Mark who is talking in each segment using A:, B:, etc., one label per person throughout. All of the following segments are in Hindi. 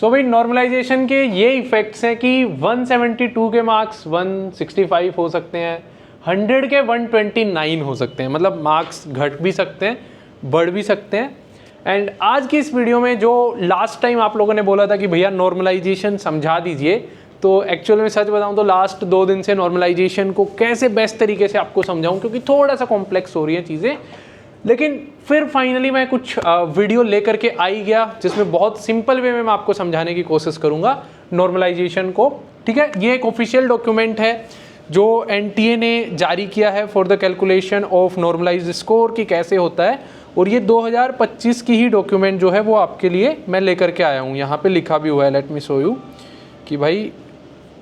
A: सो भाई नॉर्मलाइजेशन के ये इफेक्ट्स हैं कि 172 के मार्क्स 165 हो सकते हैं, 100 के 129 हो सकते हैं, मतलब मार्क्स घट भी सकते हैं, बढ़ भी सकते हैं। एंड आज की इस वीडियो में जो लास्ट टाइम आप लोगों ने बोला था कि भैया नॉर्मलाइजेशन समझा दीजिए, तो एक्चुअल में सच बताऊं तो लास्ट 2 दिन से नॉर्मलाइजेशन को कैसे बेस्ट तरीके से आपको समझाऊं, क्योंकि थोड़ा सा कॉम्प्लेक्स हो रही हैं चीज़ें। लेकिन फिर फाइनली मैं कुछ वीडियो लेकर के आई गया जिसमें बहुत सिंपल वे में मैं आपको समझाने की कोशिश करूंगा नॉर्मलाइजेशन को। ठीक है, ये एक ऑफिशियल डॉक्यूमेंट है जो एनटीए ने जारी किया है for the calculation of normalised score कि कैसे होता है, और ये 2025 की ही डॉक्यूमेंट जो है वो आपके लिए मैं लेकर के आया हूँ। यहाँ पे लिखा भी हुआ है, लेट मी शो यू, कि भाई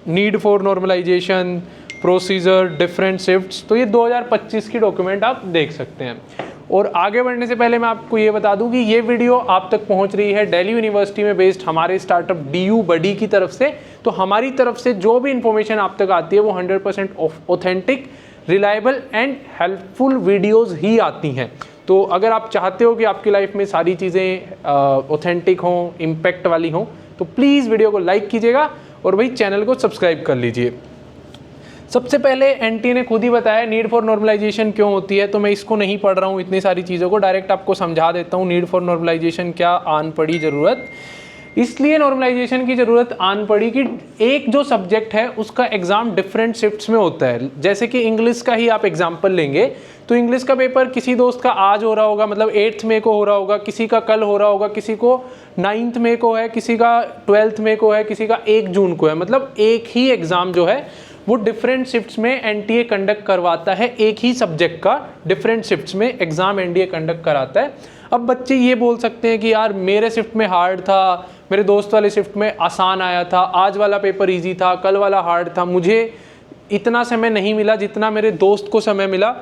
A: need for normalisation, procedure, different shifts. तो ये 2025 की डॉक्यूमेंट आप देख सकते हैं। और आगे बढ़ने से पहले मैं आपको ये बता दूं कि ये वीडियो आप तक पहुंच रही है दिल्ली यूनिवर्सिटी में बेस्ड हमारे स्टार्टअप DU बडी की तरफ से। तो हमारी तरफ से जो भी इंफॉर्मेशन आप तक आती है वो 100% authentic, reliable and helpful videos ही आती हैं। तो अगर आप चाहते हो कि आपकी लाइफ में सारी चीज़ें ऑथेंटिक हों, इम्पैक्ट वाली हों, तो प्लीज़ वीडियो को लाइक कीजिएगा और भाई चैनल को सब्सक्राइब कर लीजिए। सबसे पहले एनटीए ने खुद ही बताया नीड फॉर नॉर्मलाइजेशन क्यों होती है, तो मैं इसको नहीं पढ़ रहा हूँ इतनी सारी चीज़ों को, डायरेक्ट आपको समझा देता हूँ नीड फॉर नॉर्मलाइजेशन क्या आन पड़ी ज़रूरत। इसलिए नॉर्मलाइजेशन की ज़रूरत आन पड़ी कि एक जो सब्जेक्ट है उसका एग्ज़ाम डिफरेंट शिफ्ट्स में होता है। जैसे कि इंग्लिश का ही आप एग्जाम्पल लेंगे तो इंग्लिश का पेपर किसी दोस्त का आज हो रहा होगा, मतलब 8th मई को हो रहा होगा, किसी का कल हो रहा होगा, किसी को 9th मई को है, किसी का 12th मई को है, किसी का 1 जून को है। मतलब एक ही एग्ज़ाम जो है वो डिफरेंट शिफ्ट्स में एनटीए कंडक्ट करवाता है, एक ही सब्जेक्ट का डिफरेंट शिफ्ट्स में एग्जाम एनटीए कंडक्ट कराता है। अब बच्चे ये बोल सकते हैं कि यार मेरे शिफ्ट में हार्ड था, मेरे दोस्त वाले शिफ्ट में आसान आया था, आज वाला पेपर इजी था, कल वाला हार्ड था, मुझे इतना समय नहीं मिला जितना मेरे दोस्त को समय मिला,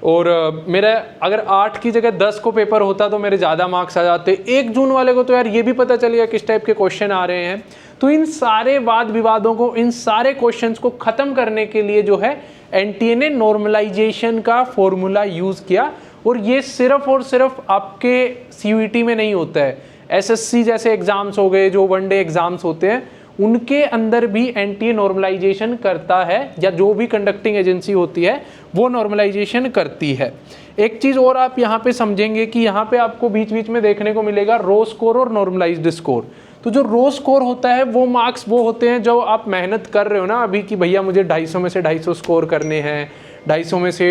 A: और मेरा अगर 8 की जगह 10 को पेपर होता तो मेरे ज़्यादा मार्क्स आ जाते। 1 जून वाले को तो यार ये भी पता चल गया किस टाइप के क्वेश्चन आ रहे हैं। तो इन सारे वाद विवादों को, इन सारे क्वेश्चंस को ख़त्म करने के लिए जो है एनटीए ने नॉर्मलाइजेशन का फॉर्मूला यूज़ किया। और ये सिर्फ और सिर्फ आपके सीयूईटी में नहीं होता है, एसएससी जैसे एग्ज़ाम्स हो गए जो 1 डे एग्ज़ाम्स होते हैं उनके अंदर भी एनटीए नॉर्मलाइजेशन करता है, या जो भी कंडक्टिंग एजेंसी होती है वो नॉर्मलाइजेशन करती है। एक चीज़ और आप यहाँ पे समझेंगे कि यहाँ पे आपको बीच बीच में देखने को मिलेगा रो स्कोर और नॉर्मलाइज्ड स्कोर। तो जो रो स्कोर होता है वो मार्क्स वो होते हैं जो आप मेहनत कर रहे हो ना अभी कि भैया मुझे 250 में से 250 स्कोर करने हैं, 250 में से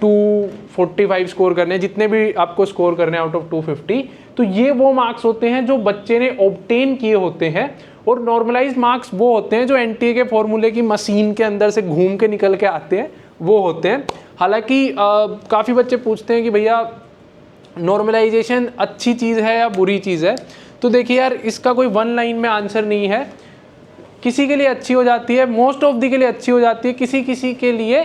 A: 245 स्कोर करने हैं, जितने भी आपको स्कोर करने हैं आउट ऑफ 250। तो ये वो मार्क्स होते हैं जो बच्चे ने ऑब्टेन किए होते हैं। और नॉर्मलाइज्ड मार्क्स वो होते हैं जो एनटीए के फॉर्मूले की मशीन के अंदर से घूम के निकल के आते हैं, वो होते हैं। हालांकि काफ़ी बच्चे पूछते हैं कि भैया नॉर्मलाइजेशन अच्छी चीज़ है या बुरी चीज़ है। तो देखिए यार, इसका कोई 1 लाइन में आंसर नहीं है। किसी के लिए अच्छी हो जाती है, मोस्ट ऑफ दी के लिए अच्छी हो जाती है, किसी किसी के लिए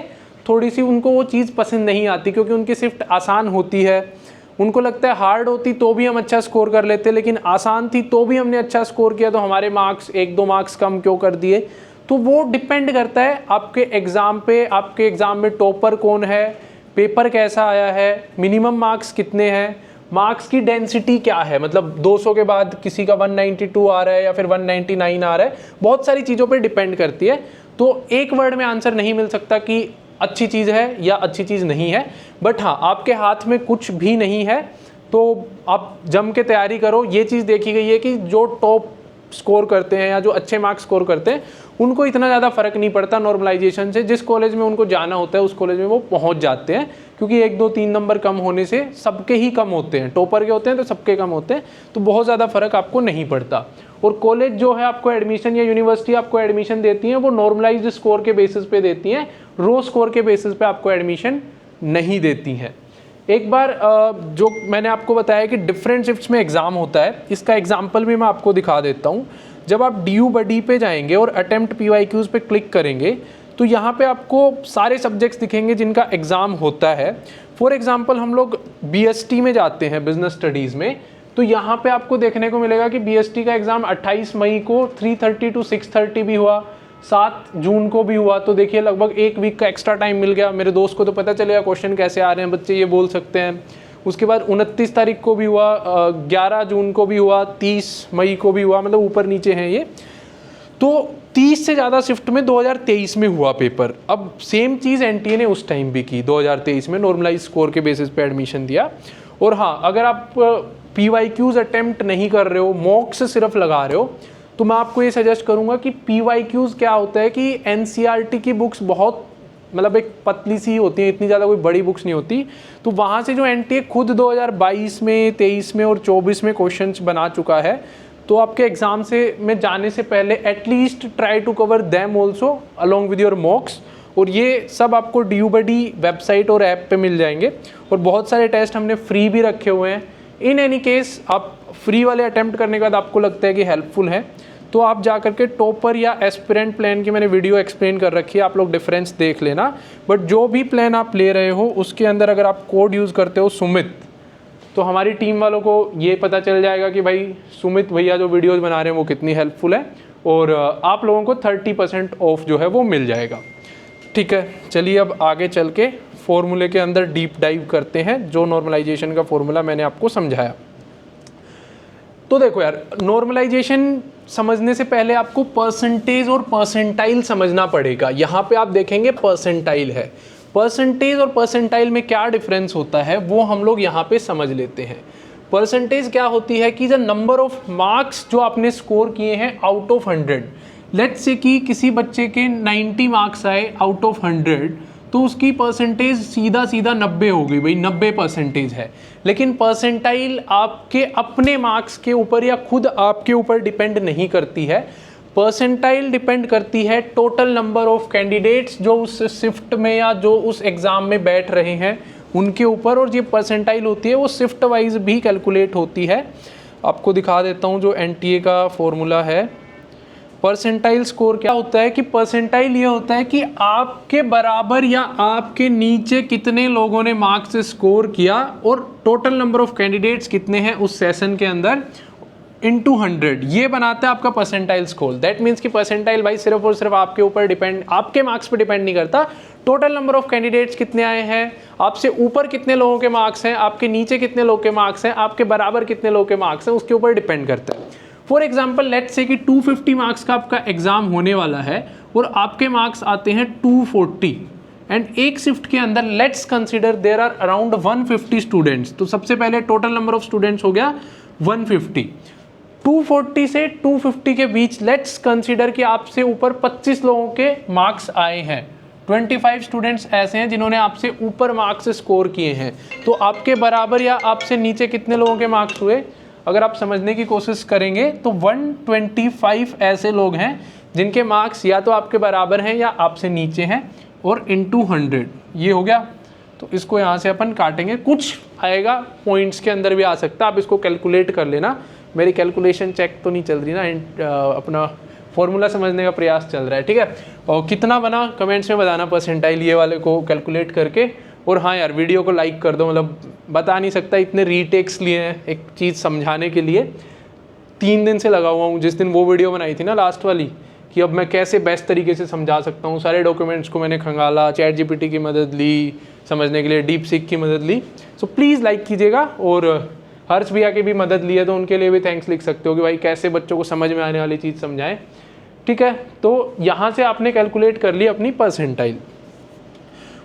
A: थोड़ी सी उनको वो चीज़ पसंद नहीं आती क्योंकि उनकी शिफ्ट आसान होती है। उनको लगता है हार्ड होती तो भी हम अच्छा स्कोर कर लेते, लेकिन आसान थी तो भी हमने अच्छा स्कोर किया तो हमारे मार्क्स 1-2 मार्क्स कम क्यों कर दिए। तो वो डिपेंड करता है आपके एग्ज़ाम पे, आपके एग्ज़ाम में टॉपर कौन है, पेपर कैसा आया है, मिनिमम मार्क्स कितने हैं, मार्क्स की डेंसिटी क्या है, मतलब 200 के बाद किसी का 192 आ रहा है या फिर 199 आ रहा है, बहुत सारी चीज़ों पे डिपेंड करती है। तो एक वर्ड में आंसर नहीं मिल सकता कि अच्छी चीज़ है या अच्छी चीज़ नहीं है। बट हाँ, आपके हाथ में कुछ भी नहीं है तो आप जम के तैयारी करो। ये चीज़ देखी गई है कि जो टॉप स्कोर करते हैं या जो अच्छे मार्क्स स्कोर करते हैं उनको इतना ज़्यादा फ़र्क नहीं पड़ता नॉर्मलाइजेशन से। जिस कॉलेज में उनको जाना होता है उस कॉलेज में वो पहुंच जाते हैं, क्योंकि 1, 2, 3 नंबर कम होने से सबके ही कम होते हैं, टॉपर के होते हैं तो सबके कम होते हैं, तो बहुत ज़्यादा फ़र्क आपको नहीं पड़ता। और कॉलेज जो है आपको एडमिशन, या यूनिवर्सिटी आपको एडमिशन देती है, वो नॉर्मलाइज्ड स्कोर के बेसिस पे देती हैं, रो स्कोर के बेसिस पे आपको एडमिशन नहीं देती हैं। एक बार जो मैंने आपको बताया कि डिफरेंट शिफ्ट्स में एग्ज़ाम होता है, इसका एग्जाम्पल भी मैं आपको दिखा देता हूँ। जब आप DU बडी पे जाएंगे और अटेम्प्ट PYQs पे क्लिक करेंगे तो यहाँ पे आपको सारे सब्जेक्ट्स दिखेंगे जिनका एग्ज़ाम होता है। फॉर एग्जांपल हम लोग BST में जाते हैं, बिजनेस स्टडीज़ में, तो यहाँ पे आपको देखने को मिलेगा कि BST का एग्ज़ाम 28 मई को 3:30 to 6:30 भी हुआ, 7 जून को भी हुआ। तो देखिए लगभग 1 वीक का एक्स्ट्रा टाइम मिल गया। मेरे दोस्त को तो पता चलेगा क्वेश्चन कैसे आ रहे हैं, बच्चे ये बोल सकते हैं। उसके बाद 29 तारीख को भी हुआ, 11 जून को भी हुआ, 30 मई को भी हुआ, मतलब ऊपर नीचे हैं ये। तो 30 से ज़्यादा शिफ्ट में 2023 में हुआ पेपर। अब सेम चीज़ एनटीए ने उस टाइम भी की, 2023 में नॉर्मलाइज स्कोर के बेसिस पे एडमिशन दिया। और हाँ, अगर आप PYQs अटेम्प्ट नहीं कर रहे हो, मॉक्स सिर्फ लगा रहे हो, तो मैं आपको ये सजेस्ट करूँगा कि PYQs क्या होता है कि NCERT की बुक्स बहुत मतलब एक पतली सी होती है, इतनी ज़्यादा कोई बड़ी बुक्स नहीं होती। तो वहाँ से जो एनटीए खुद 2022 में, 23 में और 24 में क्वेश्चंस बना चुका है, तो आपके एग्ज़ाम से में जाने से पहले at least try to cover them also along with your mocks. और ये सब आपको DU/D वेबसाइट और ऐप पे मिल जाएंगे। और बहुत सारे टेस्ट हमने फ्री भी रखे हुए हैं। इन एनी केस आप फ्री वाले अटैम्प्ट करने के बाद आपको लगता है कि हेल्पफुल है, तो आप जा करके टॉपर या एस्पिरेंट प्लान की मैंने वीडियो एक्सप्लेन कर रखी है, आप लोग डिफरेंस देख लेना। बट जो भी प्लान आप ले रहे हो उसके अंदर अगर आप कोड यूज़ करते हो सुमित, तो हमारी टीम वालों को ये पता चल जाएगा कि भाई सुमित भैया जो वीडियोस बना रहे हैं वो कितनी हेल्पफुल है, और आप लोगों को 30% ऑफ जो है वो मिल जाएगा। ठीक है, चलिए अब आगे चल के फॉर्मूले के अंदर डीप डाइव करते हैं, जो नॉर्मलाइजेशन का फॉर्मूला मैंने आपको समझाया। तो देखो यार, नॉर्मलाइजेशन समझने से पहले आपको परसेंटेज और परसेंटाइल समझना पड़ेगा। यहाँ पे आप देखेंगे परसेंटाइल है, परसेंटेज और परसेंटाइल में क्या डिफरेंस होता है वो हम लोग यहाँ पे समझ लेते हैं। परसेंटेज क्या होती है कि द नंबर ऑफ मार्क्स जो आपने स्कोर किए हैं आउट ऑफ 100। लेट्स से कि किसी बच्चे के 90 मार्क्स आए आउट ऑफ 100, तो उसकी परसेंटेज सीधा 90 हो गई, भाई 90% है। लेकिन परसेंटाइल आपके अपने मार्क्स के ऊपर या खुद आपके ऊपर डिपेंड नहीं करती है। परसेंटाइल डिपेंड करती है टोटल नंबर ऑफ कैंडिडेट्स जो उस शिफ्ट में या जो उस एग्ज़ाम में बैठ रहे हैं उनके ऊपर। और ये परसेंटाइल होती है वो शिफ्ट वाइज भी कैलकुलेट होती है। आपको दिखा देता हूँ जो एनटीए का फॉर्मूला है। परसेंटाइल स्कोर क्या होता है कि परसेंटाइल ये होता है कि आपके बराबर या आपके नीचे कितने लोगों ने मार्क्स स्कोर किया और टोटल नंबर ऑफ कैंडिडेट्स कितने हैं उस सेशन के अंदर इनटू 100, ये बनाता है आपका परसेंटाइल स्कोर। दैट मीन्स कि परसेंटाइल भाई सिर्फ और सिर्फ आपके ऊपर डिपेंड, आपके मार्क्स पे डिपेंड नहीं करता। टोटल नंबर ऑफ कैंडिडेट्स कितने आए हैं, आपसे ऊपर कितने लोगों के मार्क्स हैं, आपके नीचे कितने लोगों के मार्क्स हैं, आपके बराबर कितने लोगों के मार्क्स हैं, उसके ऊपर डिपेंड करता है। फॉर एग्जाम्पल लेट्स से कि 250 मार्क्स का आपका एग्जाम होने वाला है और आपके मार्क्स आते हैं 240 एंड एक शिफ्ट के अंदर let's consider there are around 150 students. तो सबसे पहले टोटल नंबर ऑफ स्टूडेंट्स हो गया 150। 240 से 250 के बीच लेट्स कंसीडर कि आपसे ऊपर 25 लोगों के मार्क्स आए हैं। 25 स्टूडेंट्स ऐसे हैं जिन्होंने आपसे ऊपर मार्क्स स्कोर किए हैं। तो आपके बराबर या आपसे नीचे कितने लोगों के मार्क्स हुए, अगर आप समझने की कोशिश करेंगे तो 125 ऐसे लोग हैं जिनके मार्क्स या तो आपके बराबर हैं या आपसे नीचे हैं, और इनटू 100 ये हो गया। तो इसको यहाँ से अपन काटेंगे, कुछ आएगा पॉइंट्स के अंदर भी आ सकता है, आप इसको कैलकुलेट कर लेना। मेरी कैलकुलेशन चेक तो नहीं चल रही ना, अपना फॉर्मूला समझने का प्रयास चल रहा है, ठीक है। और कितना बना कमेंट्स में बताना परसेंटाइल ये वाले को कैलकुलेट करके। और हाँ यार, वीडियो को लाइक कर दो, मतलब बता नहीं सकता इतने रीटेक्स लिए हैं एक चीज़ समझाने के लिए। 3 दिन से लगा हुआ हूँ, जिस दिन वो वीडियो बनाई थी ना लास्ट वाली, कि अब मैं कैसे बेस्ट तरीके से समझा सकता हूँ। सारे डॉक्यूमेंट्स को मैंने खंगाला, चैट जीपीटी की मदद ली समझने के लिए, डीप सीक की मदद ली। सो प्लीज़ लाइक कीजिएगा। और हर्ष भैया की भी मदद ली है तो उनके लिए भी थैंक्स लिख सकते हो कि भाई कैसे बच्चों को समझ में आने वाली चीज़ समझाएं, ठीक है। तो यहाँ से आपने कैलकुलेट कर ली अपनी परसेंटाइल।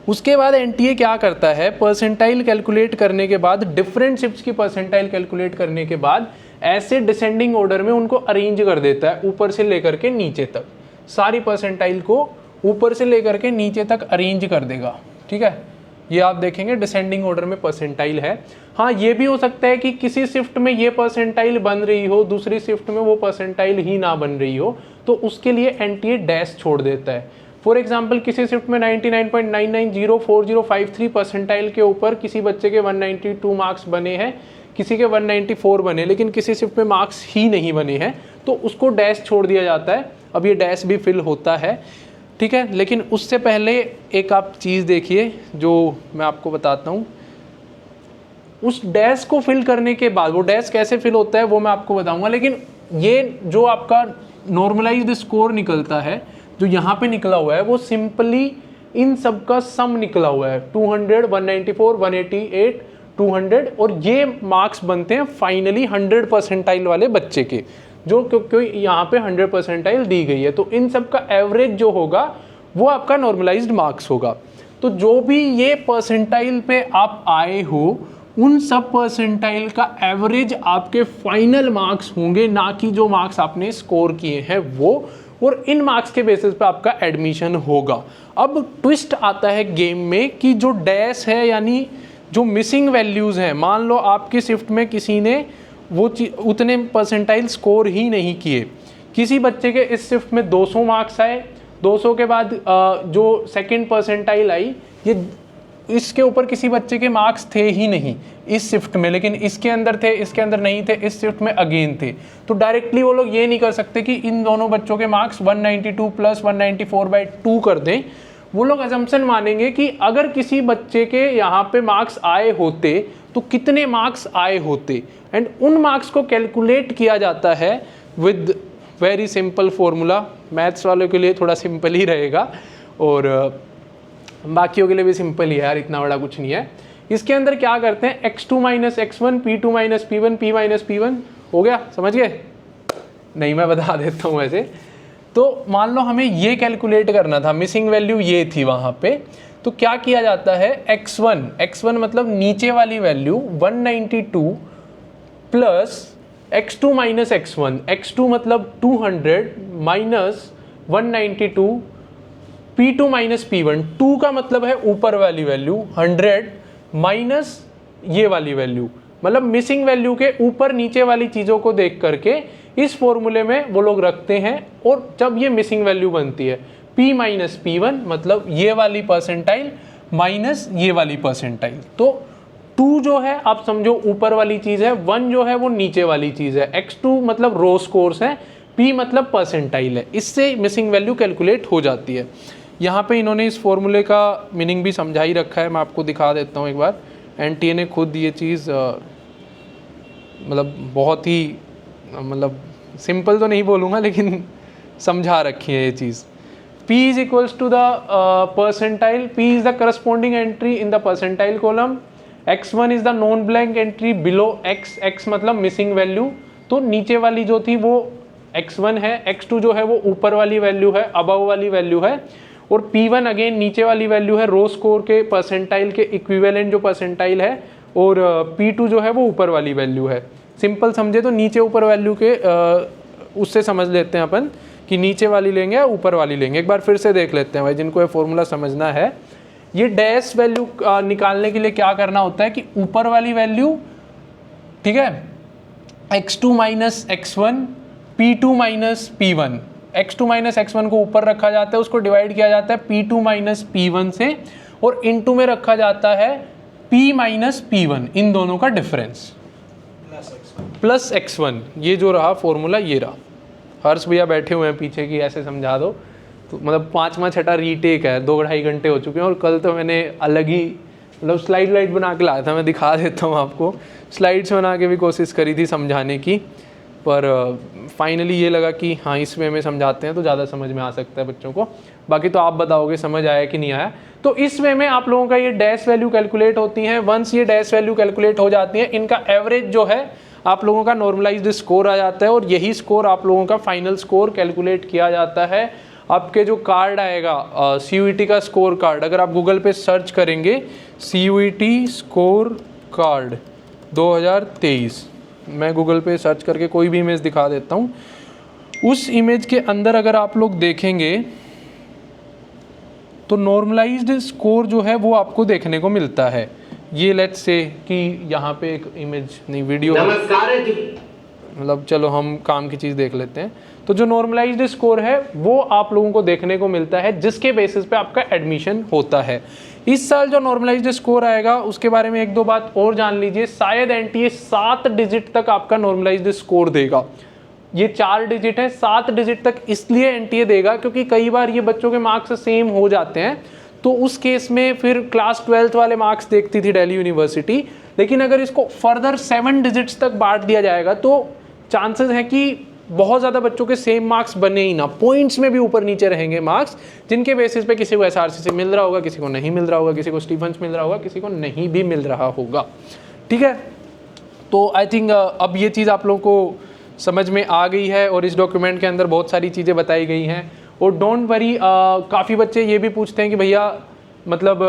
A: उसके बाद एनटीए क्या करता है, परसेंटाइल कैलकुलेट करने के बाद, डिफरेंट शिफ्ट्स की परसेंटाइल कैलकुलेट करने के बाद ऐसे डिसेंडिंग ऑर्डर में उनको अरेंज कर देता है, ऊपर से लेकर के नीचे तक। सारी परसेंटाइल को ऊपर से लेकर के नीचे तक अरेंज कर देगा, ठीक है। ये आप देखेंगे डिसेंडिंग ऑर्डर में परसेंटाइल है। हाँ, ये भी हो सकता है कि किसी शिफ्ट में ये परसेंटाइल बन रही हो, दूसरी शिफ्ट में वो परसेंटाइल ही ना बन रही हो, तो उसके लिए एनटीए डैश छोड़ देता है। फॉर एग्जाम्पल किसी शिफ्ट में 99.990405 परसेंटाइल के ऊपर किसी बच्चे के 192 मार्क्स बने हैं, किसी के 194 बने, लेकिन किसी शिफ्ट में मार्क्स ही नहीं बने हैं, तो उसको डैश छोड़ दिया जाता है। अब ये डैश भी फिल होता है, ठीक है। लेकिन उससे पहले एक आप चीज़ देखिए जो मैं आपको बताता हूँ। उस डैश को फिल करने के बाद, वो डैश कैसे फिल होता है वो मैं आपको बताऊँगा, लेकिन ये जो आपका नॉर्मलाइज्ड स्कोर निकलता है, जो यहाँ पे निकला हुआ है, वो सिंपली इन सब का सम निकला हुआ है। 200, 194, 188, 200 और ये मार्क्स बनते हैं फाइनली 100 परसेंटाइल वाले बच्चे के, जो क्योंकि यहाँ पे 100 परसेंटाइल दी गई है। तो इन सब का एवरेज जो होगा वो आपका नॉर्मलाइज्ड मार्क्स होगा। तो जो भी ये परसेंटाइल पे आप आए हो उन सब परसेंटाइल का एवरेज आपके फाइनल मार्क्स होंगे, ना कि जो मार्क्स आपने स्कोर किए हैं वो, और इन मार्क्स के बेसिस पे आपका एडमिशन होगा। अब ट्विस्ट आता है गेम में कि जो डैश है यानी जो मिसिंग वैल्यूज़ हैं, मान लो आपकी शिफ्ट में किसी ने वो उतने परसेंटाइल स्कोर ही नहीं किए, किसी बच्चे के इस शिफ्ट में 200 मार्क्स आए, 200 के बाद जो सेकंड परसेंटाइल आई, ये इसके ऊपर किसी बच्चे के मार्क्स थे ही नहीं इस शिफ्ट में, लेकिन इसके अंदर थे, इसके अंदर नहीं थे, इस शिफ्ट में अगेन थे। तो डायरेक्टली वो लोग ये नहीं कर सकते कि इन दोनों बच्चों के मार्क्स 192 प्लस 194/2 कर दें। वो लोग अजम्पशन मानेंगे कि अगर किसी बच्चे के यहाँ पे मार्क्स आए होते तो कितने मार्क्स आए होते, एंड उन मार्क्स को कैलकुलेट किया जाता है with very simple formula. Maths वालों के लिए थोड़ा सिंपल ही रहेगा और बाकियों के लिए भी सिंपल ही है यार, इतना बड़ा कुछ नहीं है। इसके अंदर क्या करते हैं, x2 minus x1, p2 minus p1, p minus p1, हो गया, समझ गए? नहीं, मैं बता देता हूँ वैसे। तो मान लो हमें ये कैलकुलेट करना था, मिसिंग वैल्यू ये थी वहाँ पे, तो क्या किया जाता है, x1 मतलब नीचे वाली value 192 plus x2 minus x2 मतलब 200 माइनस 192 p2 माइनस p1, 2 का मतलब है ऊपर वाली वैल्यू 100 माइनस ये वाली वैल्यू, मतलब मिसिंग वैल्यू के ऊपर नीचे वाली चीज़ों को देख करके इस फॉर्मूले में वो लोग रखते हैं। और जब ये मिसिंग वैल्यू बनती है p माइनस p1 मतलब ये वाली परसेंटाइल माइनस ये वाली परसेंटाइल, तो 2 जो है आप समझो ऊपर वाली चीज़ है, 1 जो है वो नीचे वाली चीज़ है, x2 मतलब रो स्कोर्स है, p मतलब परसेंटाइल है। इससे मिसिंग वैल्यू कैलकुलेट हो जाती है। यहाँ पे इन्होंने इस फॉर्मूले का मीनिंग भी समझा ही रखा है, मैं आपको दिखा देता हूँ एक बार। एनटीए ने खुद ये चीज़ मतलब बहुत ही मतलब सिंपल तो नहीं बोलूँगा लेकिन समझा रखी है ये चीज़। P is equals to the percentile, P is the corresponding entry in the percentile column, x1 is the non blank entry below x मतलब मिसिंग वैल्यू, तो नीचे वाली जो थी वो x1 है, x2 जो है वो ऊपर वाली वैल्यू है, अबव वाली वैल्यू है, और p1 अगेन नीचे वाली वैल्यू है, रो स्कोर के परसेंटाइल के इक्विवेलेंट जो परसेंटाइल है, और p2 जो है वो ऊपर वाली वैल्यू है। सिंपल समझे तो नीचे ऊपर वैल्यू के उससे समझ लेते हैं अपन कि नीचे वाली लेंगे या ऊपर वाली लेंगे। एक बार फिर से देख लेते हैं भाई, जिनको ये फॉर्मूला समझना है। ये डैश वैल्यू निकालने के लिए क्या करना होता है कि ऊपर वाली वैल्यू, ठीक है, x2 minus x1, p2 minus p1, x2 minus x1 को ऊपर रखा जाता है, उसको डिवाइड किया जाता है p2 माइनस p1 से, और इनटू में रखा जाता है p माइनस p1, इन दोनों का डिफरेंस प्लस x1। ये जो रहा फॉर्मूला, ये रहा। हर्ष भैया बैठे हुए हैं पीछे की, ऐसे समझा दो। तो मतलब 5वां 6ठा रीटेक है, 2-2.5 घंटे हो चुके हैं, और कल तो मैंने अलग ही मतलब स्लाइड बना के लाया था, मैं दिखा देता हूँ आपको। स्लाइड्स बना के भी कोशिश करी थी समझाने की, पर फाइनली ये लगा कि हाँ इस वे में समझाते हैं तो ज़्यादा समझ में आ सकता है बच्चों को। बाकी तो आप बताओगे समझ आया कि नहीं आया। तो इस वे में आप लोगों का ये डैश वैल्यू कैलकुलेट होती हैं। वंस ये डैश वैल्यू कैलकुलेट हो जाती है, इनका एवरेज जो है आप लोगों का नॉर्मलाइज्ड स्कोर आ जाता है, और यही स्कोर आप लोगों का फाइनल स्कोर कैलकुलेट किया जाता है। आपके जो कार्ड आएगा CUET का स्कोर कार्ड, अगर आप गूगल पे सर्च करेंगे CUET स्कोर कार्ड 2023, मैं गूगल पे सर्च करके कोई भी इमेज दिखा देता हूँ। उस इमेज के अंदर अगर आप लोग देखेंगे तो नॉर्मलाइज्ड स्कोर जो है वो आपको देखने को मिलता है। ये लेट्स से कि यहाँ पे एक इमेज नहीं वीडियो,
B: नमस्कार जी,
A: मतलब चलो हम काम की चीज़ देख लेते हैं। तो जो नॉर्मलाइज्ड स्कोर है वो आप लोगों को देखने को मिलता है, जिसके बेसिस पे आपका एडमिशन होता है। इस साल जो नॉर्मलाइज्ड स्कोर आएगा उसके बारे में 1-2 बात और जान लीजिए। शायद एनटीए 7 डिजिट तक आपका नॉर्मलाइज्ड स्कोर देगा। ये 4 डिजिट है, 7 डिजिट तक इसलिए एनटीए देगा क्योंकि कई बार ये बच्चों के मार्क्स सेम हो जाते हैं, तो उस केस में फिर क्लास 12th वाले मार्क्स देखती थी दिल्ली यूनिवर्सिटी। लेकिन अगर इसको फर्दर 7 डिजिट्स तक बांट दिया जाएगा तो चांसेस है कि बहुत ज़्यादा बच्चों के सेम मार्क्स बने ही ना, पॉइंट्स में भी ऊपर नीचे रहेंगे मार्क्स, जिनके बेसिस पे किसी को एसआरसी से मिल रहा होगा, किसी को नहीं मिल रहा होगा, किसी को स्टीफेंस मिल रहा होगा, किसी को नहीं भी मिल रहा होगा। ठीक है। तो आई थिंक अब ये चीज़ आप लोगों को समझ में आ गई है और इस डॉक्यूमेंट के अंदर बहुत सारी चीज़ें बताई गई हैं। और डोंट वरी, काफ़ी बच्चे ये भी पूछते हैं कि भैया मतलब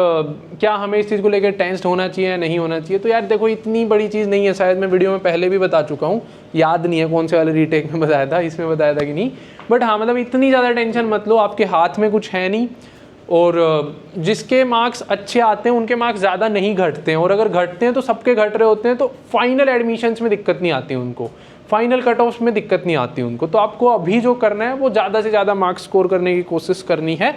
A: क्या हमें इस चीज़ को लेकर टेंस्ड होना चाहिए या नहीं होना चाहिए। तो यार देखो, इतनी बड़ी चीज़ नहीं है, शायद मैं वीडियो में पहले भी बता चुका हूँ, याद नहीं है कौन से वाले रीटेक में बताया था, इसमें बताया था कि नहीं, बट हाँ मतलब इतनी ज़्यादा टेंशन मत लो, आपके हाथ में कुछ है नहीं। और जिसके मार्क्स अच्छे आते हैं उनके मार्क्स ज़्यादा नहीं घटते हैं, और अगर घटते हैं तो सबके घट रहे होते हैं, तो फाइनल एडमिशन्स में दिक्कत नहीं आती उनको, फाइनल कट ऑफ्स में दिक्कत नहीं आती उनको। तो आपको अभी जो करना है वो ज़्यादा से ज़्यादा मार्क्स स्कोर करने की कोशिश करनी है।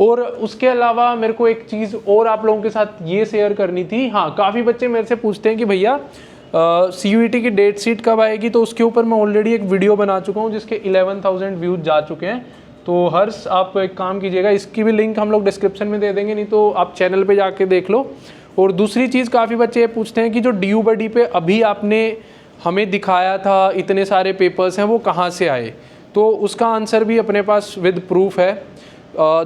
A: और उसके अलावा मेरे को एक चीज़ और आप लोगों के साथ ये शेयर करनी थी। हाँ, काफ़ी बच्चे मेरे से पूछते हैं कि भैया CUET की डेट शीट कब आएगी, तो उसके ऊपर मैं ऑलरेडी एक वीडियो बना चुका हूँ जिसके 11,000 व्यूज जा चुके हैं। तो हर्ष, आप एक काम कीजिएगा, इसकी भी लिंक हम लोग डिस्क्रिप्शन में दे देंगे, नहीं तो आप चैनल पे जाके देख लो। और दूसरी चीज़, काफ़ी बच्चे ये पूछते हैं कि जो DU बडी पे अभी आपने हमें दिखाया था इतने सारे पेपर्स हैं, वो कहाँ से आए। तो उसका आंसर भी अपने पास विद प्रूफ है।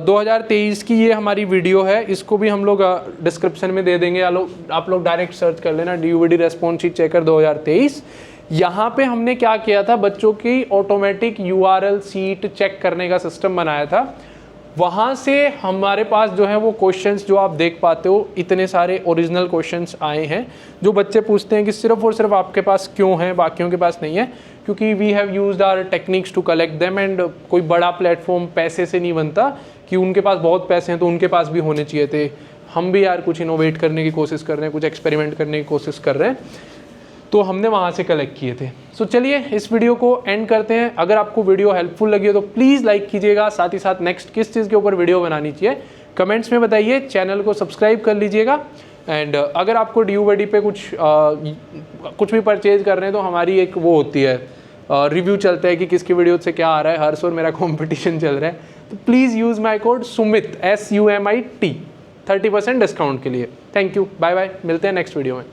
A: 2023 की ये हमारी वीडियो है, इसको भी हम लोग डिस्क्रिप्शन में दे देंगे, आप लोग डायरेक्ट सर्च कर लेना DU बडी रेस्पॉन्स शीट चेकर 2023। यहाँ पे हमने क्या किया था, बच्चों की ऑटोमेटिक URL सीट चेक करने का सिस्टम बनाया था। वहाँ से हमारे पास जो है वो क्वेश्चंस जो आप देख पाते हो, इतने सारे ओरिजिनल क्वेश्चंस आए हैं जो बच्चे पूछते हैं कि सिर्फ और सिर्फ आपके पास क्यों है, बाकियों के पास नहीं है। क्योंकि we have used our techniques to collect them, and कोई बड़ा प्लेटफॉर्म पैसे से नहीं बनता कि उनके पास बहुत पैसे हैं तो उनके पास भी होने चाहिए थे। हम भी यार कुछ इनोवेट करने की कोशिश कर रहे हैं, कुछ एक्सपेरिमेंट करने की कोशिश कर रहे हैं, तो हमने वहाँ से कलेक्ट किए थे। सो चलिए इस वीडियो को एंड करते हैं। अगर आपको वीडियो हेल्पफुल लगी हो तो प्लीज़ लाइक कीजिएगा, साथ ही साथ नेक्स्ट किस चीज़ के ऊपर वीडियो बनानी चाहिए कमेंट्स में बताइए, चैनल को सब्सक्राइब कर लीजिएगा। एंड अगर आपको DU बडी पे कुछ भी परचेज कर रहे हैं तो हमारी एक वो होती है, रिव्यू चलता है कि किसकी वीडियो से क्या आ रहा है, हर्ष और मेरा कॉम्पिटिशन चल रहा है। तो please use my code SUMIT SUMIT 30% discount के लिए। थैंक यू, बाय बाय, मिलते हैं नेक्स्ट वीडियो में।